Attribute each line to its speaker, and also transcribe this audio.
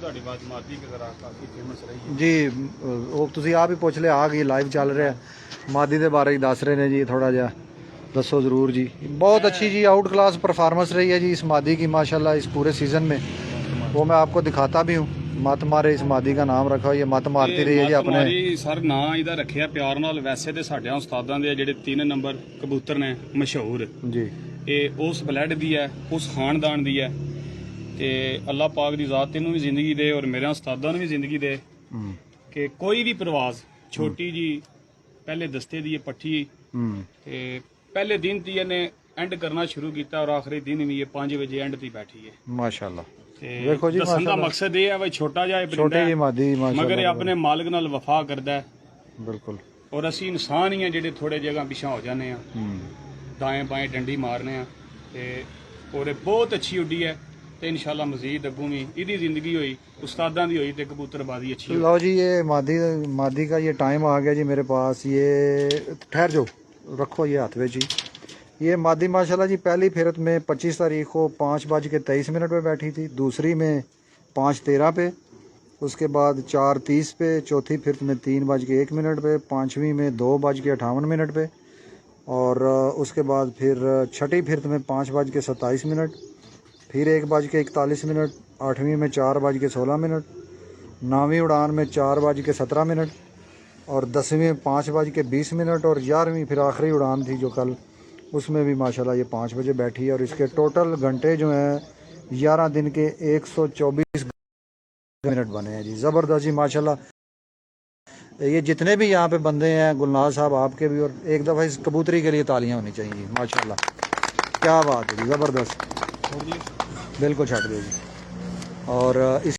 Speaker 1: ਤੁਹਾਡੀ ਬਾਤ ਮਾਦੀ ਕਿ ਜ਼ਰਾ ਕਾਫੀ ਫੇਮਸ ਰਹੀ ਹੈ
Speaker 2: ਜੀ ਉਹ ਤੁਸੀਂ ਆਪ ਹੀ ਪੁੱਛ ਲਿਆ ਆ ਗਈ ਲਾਈਵ ਚੱਲ ਰਿਹਾ ਮਾਦੀ ਦੇ ਬਾਰੇ ਹੀ ਦੱਸ ਰਹੇ ਨੇ ਜੀ ਥोड़ा ਜਿਹਾ दसो ज़रूर जी बहुत अच्छी जी आउट क्लास परफॉर्मेंस रही है जी इस मादी की माशाल्लाह इस पूरे सीज़न में वो मैं आपको दिखाता भी हूँ मत मारे इस मादी का नाम रखा ये मत मारती रही है जी अपने
Speaker 1: ਸਰ ਨਾਂ ਇਹਦਾ ਰੱਖਿਆ ਪਿਆਰ ਨਾਲ ਵੈਸੇ ਤੇ ਸਾਡਿਆਂ ਉਸਤਾਦਾਂ ਦੇ ਜਿਹੜੇ 3 ਨੰਬਰ ਕਬੂਤਰ ਨੇ ਮਸ਼ਹੂਰ
Speaker 2: जी
Speaker 1: ਇਹ ਉਸ ਬਲੱਡ ਦੀ ਹੈ ਉਸ ਖਾਨਦਾਨ ਦੀ ਹੈ ਤੇ ਅੱਲਾਹ ਪਾਕ ਦੀ ਜ਼ਾਤ ਇਹਨੂੰ ਵੀ ਜ਼ਿੰਦਗੀ ਦੇ ਔਰ ਮੇਰੇ ਉਸਤਾਦਾਂ ਨੂੰ ਵੀ ਜ਼ਿੰਦਗੀ ਦੇ ਕਿ ਕੋਈ ਵੀ ਪ੍ਰਵਾਜ਼ ਛੋਟੀ ਜੀ ਪਹਿਲੇ ਦਸਤੇ ਦੀ ਇਹ ਪੱਠੀ ਤੇ ਪਹਿਲੇ ਦਿਨ ਤੀ ਇਹਨੇ ਐਂਡ ਕਰਨਾ ਸ਼ੁਰੂ ਕੀਤਾ ਔਰ ਆਖਰੀ ਦਿਨ ਵੀ ਇਹ 5 ਵਜੇ ਐਂਡ ਤੇ ਬੈਠੀ ਹੈ
Speaker 2: माशाल्लाह
Speaker 1: ਤੇ
Speaker 2: देखो जी
Speaker 1: ਦੱਸਣ ਦਾ ਮਕਸਦ ਇਹ ਹੈ ਵੀ ਛੋਟਾ ਜਿਹਾ ਇਹ
Speaker 2: छोटी
Speaker 1: ਪਰਿੰਦਾ
Speaker 2: जी
Speaker 1: ਹੈ,
Speaker 2: मादी
Speaker 1: ਮਗਰ ਇਹ
Speaker 2: माशाल्लाह
Speaker 1: ਆਪਣੇ ਮਾਲਕ ਨਾਲ ਵਫਾ ਕਰਦਾ ਹੈ
Speaker 2: बिल्कुल
Speaker 1: ਔਰ ਅਸੀਂ ਇਨਸਾਨ ਹੀ ਆ ਜਿਹੜੇ ਥੋੜੇ ਜਗ੍ਹਾ ਪਿਛਾਂ ਹੋ ਜਾਂਦੇ ਆ ਦਾएं ਬਾएं ਡੰਡੀ ਮਾਰਨੇ ਆ ਤੇ ਔਰ ਇਹ ਬਹੁਤ ਅੱਛੀ ਉੱਡੀ ਹੈ ਤੇ इंशाल्लाह मजीद अगू भी ਇਹਦੀ ਜ਼ਿੰਦਗੀ ਹੋਈ ਉਸਤਾਦਾਂ ਦੀ ਹੋਈ ਤੇ ਕਬੂਤਰਬਾਜ਼ੀ ਅੱਛੀ ਹੋਈ।
Speaker 2: लो जी ये मादी का ये टाइम आ गया जी मेरे पास ये ठहर जाओ रखो ये हाथ में जी ये मादी माशाल्लाह जी पहली फिरत में 25 तारीख को 5:23 पे बैठी थी दूसरी में 5:13 पे उसके बाद 4:30 पे चौथी फिरत में 3:01 पे पाँचवीं में 2:58 पे और उसके बाद फिर छठी फिरत में 5:27 फिर 1:41 आठवीं में 4:16 नौवीं उड़ान में 4:17 और 10वीं में 5:20 और 11वीं फिर आखिरी उड़ान थी जो कल उसमें भी माशाल्लाह ये 5 बजे बैठी है और इसके टोटल घंटे जो हैं 11 दिन के 124 मिनट बने हैं जी ज़बरदस्त जी माशाल्लाह ये जितने भी यहाँ पे बंदे हैं गुलनाज साहब आपके भी और एक दफ़ा इस कबूतरी के लिए तालियां होनी चाहिए जी माशाल्लाह क्या बात है जी ज़बरदस्त बिल्कुल छट दो जी और इस